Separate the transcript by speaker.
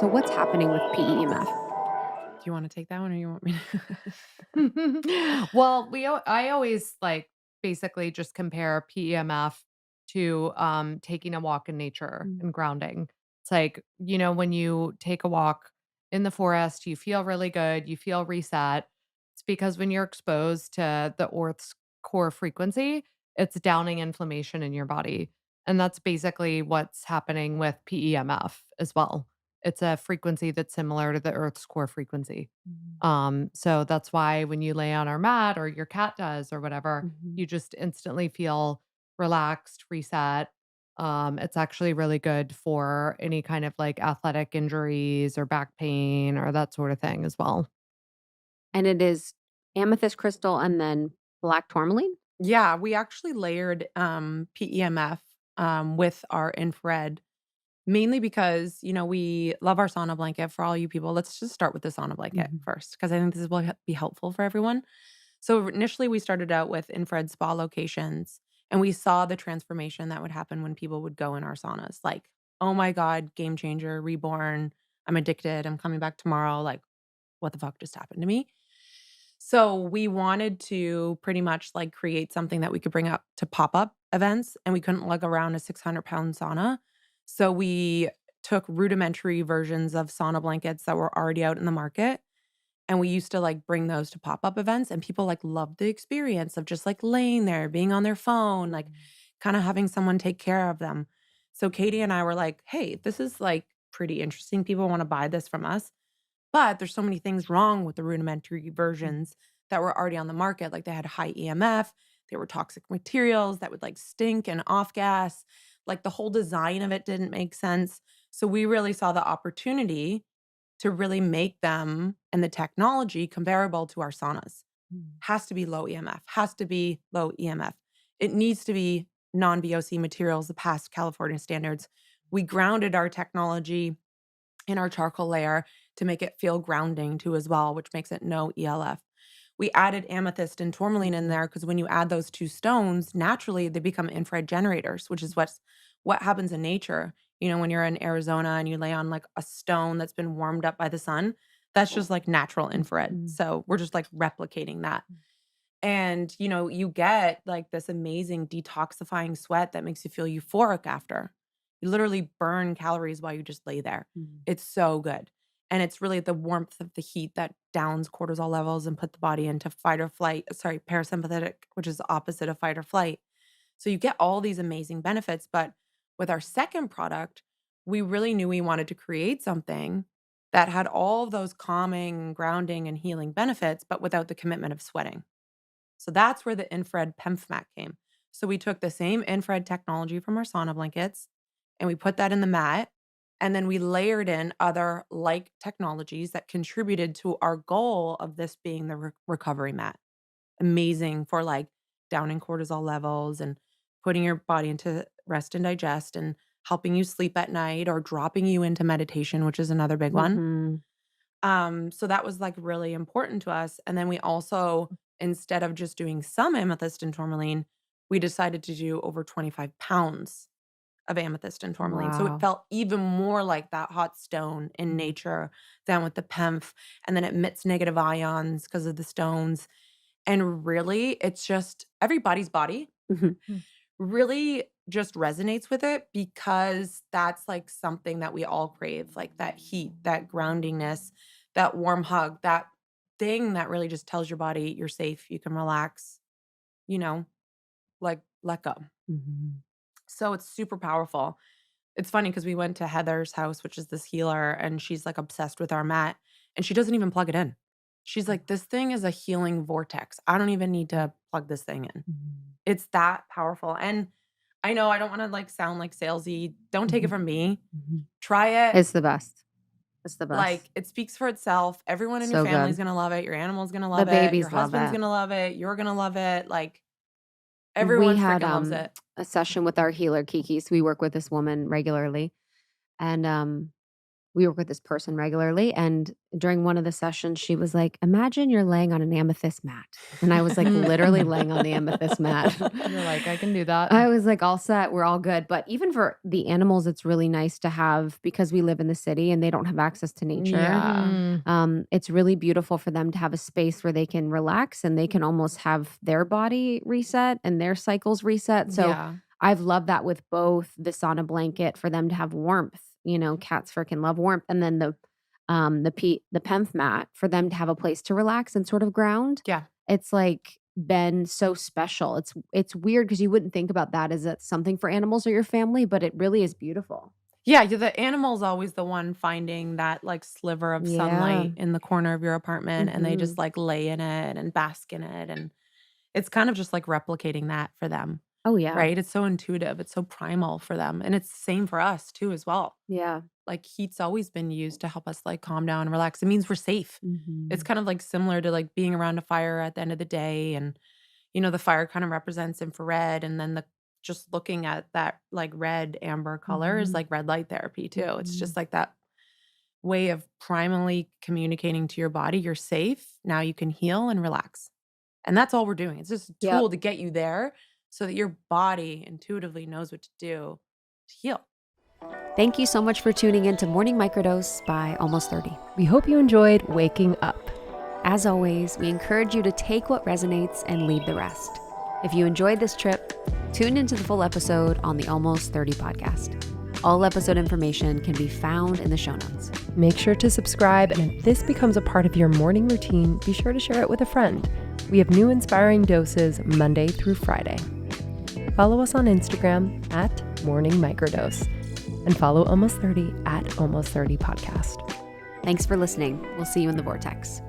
Speaker 1: So what's happening with PEMF?
Speaker 2: Do you wanna take that one or you want me to?
Speaker 3: Well, I always like basically just compare PEMF to taking a walk in nature
Speaker 1: Mm.
Speaker 3: and grounding. It's like, when you take a walk in the forest, you feel really good, you feel reset. It's because when you're exposed to the earth's core frequency, it's downing inflammation in your body. And that's basically what's happening with PEMF as well. It's a frequency that's similar to the earth's core frequency.
Speaker 1: Mhm.
Speaker 3: So that's why when you lay on our mat or your cat does or whatever,
Speaker 1: Mhm.
Speaker 3: you just instantly feel relaxed, reset. It's actually really good for any kind of like athletic injuries or back pain or that sort of thing as well.
Speaker 1: And it is amethyst crystal and then black tourmaline?
Speaker 2: Yeah, we actually layered, PEMF, with our infrared, mainly because, we love our sauna blanket for all you people. Let's just start with the sauna blanket
Speaker 1: Mhm.
Speaker 2: first, because I think this will be helpful for everyone. So initially, we started out with infrared spa locations, and we saw the transformation that would happen when people would go in our saunas. Like, oh my God, game changer, reborn. I'm addicted. I'm coming back tomorrow. Like, what the fuck just happened to me? So we wanted to pretty much like create something that we could bring up to pop-up events, and we couldn't lug around a 600-pound sauna. So we took rudimentary versions of sauna blankets that were already out in the market, and we used to like bring those to pop-up events, and people like loved the experience of just like laying there, being on their phone, like
Speaker 1: Mhm.
Speaker 2: kind of having someone take care of them. So Katie and I were like, "Hey, this is like pretty interesting. People want to buy this from us." But there's so many things wrong with the rudimentary
Speaker 1: Mhm.
Speaker 2: versions that were already on the market. Like they had high EMF, they were toxic materials that would like stink and off gas. Like the whole design of it didn't make sense. So we really saw the opportunity to really make them and the technology comparable to our saunas.
Speaker 1: Mhm.
Speaker 2: Has to be low EMF, has to be low EMF. It needs to be non-VOC materials, the past California standards. We grounded our technology in our charcoal layer to make it feel grounding too as well, which makes it no ELF. We added amethyst and tourmaline in
Speaker 1: Mhm.
Speaker 2: there because when you add those 2 stones, naturally they become infrared generators, which is what happens in nature. When you're in Arizona and you lay on like a stone that's been warmed up by the sun, that's just like natural infrared.
Speaker 1: Mhm.
Speaker 2: So we're just like replicating that. And you get like this amazing detoxifying sweat that makes you feel euphoric after. You literally burn calories while you just lay there.
Speaker 1: Mhm.
Speaker 2: It's so good. And it's really the warmth of the heat that downs cortisol levels and put the body into fight or flight, sorry, parasympathetic, which is the opposite of fight or flight. So you get all these amazing benefits. But with our second product, we really knew we wanted to create something that had all of those calming, grounding, and healing benefits, but without the commitment of sweating. So that's where the infrared PEMF mat came. So we took the same infrared technology from our sauna blankets and we put that in the mat. And then we layered in other like technologies that contributed to our goal of this being the recovery mat. Amazing for like downing cortisol levels and putting your body into rest and digest and helping you sleep at night or dropping you into meditation, which is another big one.
Speaker 1: Mhm.
Speaker 2: So that was, like, really important to us, and then we also, instead of just doing some amethyst and tourmaline, we decided to do over 25 pounds of amethyst and tourmaline, so it
Speaker 1: Wow.
Speaker 2: felt even more like that hot stone in
Speaker 1: Mhm.
Speaker 2: nature than with the PEMF, and then it emits negative ions because of the stones, and really, it's just everybody's body
Speaker 1: Mhm.
Speaker 2: really just resonates with it because that's, like, something that we all crave, like, that heat, that groundingness, that warm hug, that thing that really just tells your body you're safe, you can relax, you know, like, let go.
Speaker 1: Mhm.
Speaker 2: So it's super powerful. It's funny because we went to Heather's house, which is this healer, and she's, like, obsessed with our mat, and she doesn't even plug it in. She's like, "This thing is a healing vortex. I don't even need to plug this thing in."
Speaker 1: Mhm.
Speaker 2: It's that powerful, and I know I don't wanna, like, sound, like, salesy. Don't take it
Speaker 1: Mhm.
Speaker 2: from me.
Speaker 1: Mhm.
Speaker 2: Try it.
Speaker 1: It's the best. It's the best.
Speaker 2: Like, it speaks for itself. Everyone in your
Speaker 1: So
Speaker 2: family is
Speaker 1: good.
Speaker 2: gonna love it. Your animal's gonna
Speaker 1: The
Speaker 2: love it. Your
Speaker 1: babies love
Speaker 2: husband's
Speaker 1: it.
Speaker 2: gonna love it. You're gonna love it. Like,
Speaker 1: We
Speaker 2: everyone
Speaker 1: had,
Speaker 2: freaking loves it.
Speaker 1: a session with our healer, Kiki, so we work with this woman regularly, and, we work with this person regularly, and during one of the sessions, she was like, "Imagine you're laying on an amethyst mat." And I was like, literally laying on the amethyst mat.
Speaker 3: You're like, "I can do that."
Speaker 1: I was like, all set, we're all good. But even for the animals, it's really nice to have, because we live in the city and they don't have access to nature.
Speaker 2: Yeah.
Speaker 1: It's really beautiful for them to have a space where they can relax and they can almost have their body reset and their cycles reset. So
Speaker 2: Yeah.
Speaker 1: I've loved that with both the sauna blanket for them to have warmth. Cats freaking love warmth, and then the PEMF mat for them to have a place to relax and sort of ground.
Speaker 2: Yeah.
Speaker 1: It's like been so special. It's weird because you wouldn't think about that as something for animals or your family, but it really is beautiful.
Speaker 2: Yeah, the animal's always the one finding that, like, sliver of
Speaker 1: Yeah.
Speaker 2: sunlight in the corner of your apartment, and they just,
Speaker 1: Mhm.
Speaker 2: like, lay in it and bask in it, and it's kind of just, like, replicating that for them,
Speaker 1: Oh yeah.
Speaker 2: right? It's so intuitive, it's so primal for them, and it's the same for us too as well.
Speaker 1: Yeah.
Speaker 2: Like, heat's always been used to help us, like, calm down and relax. It means we're safe. It's
Speaker 1: Mhm.
Speaker 2: kind of, like, similar to, like, being around a fire at the end of the day, and, the fire kind of represents infrared, and then the just looking at that, like, red amber color is,
Speaker 1: Mhm.
Speaker 2: like, red light therapy too. It's
Speaker 1: Mhm.
Speaker 2: just, like, that way of primally communicating to your body, "You're safe. Now you can heal and relax." And that's all we're doing. It's just a
Speaker 1: Yep.
Speaker 2: tool to get you there so that your body intuitively knows what to do to heal.
Speaker 1: Thank you so much for tuning in to Morning Microdose by Almost 30.
Speaker 4: We hope you enjoyed waking up.
Speaker 1: As always, we encourage you to take what resonates and leave the rest. If you enjoyed this trip, tune into the full episode on the Almost 30 podcast. All episode information can be found in the show notes.
Speaker 4: Make sure to subscribe, and if this becomes a part of your morning routine, be sure to share it with a friend. We have new inspiring doses Monday through Friday. Follow us on Instagram at Morning Microdose, and follow Almost 30 at Almost 30 Podcast.
Speaker 1: Thanks for listening. We'll see you in the vortex.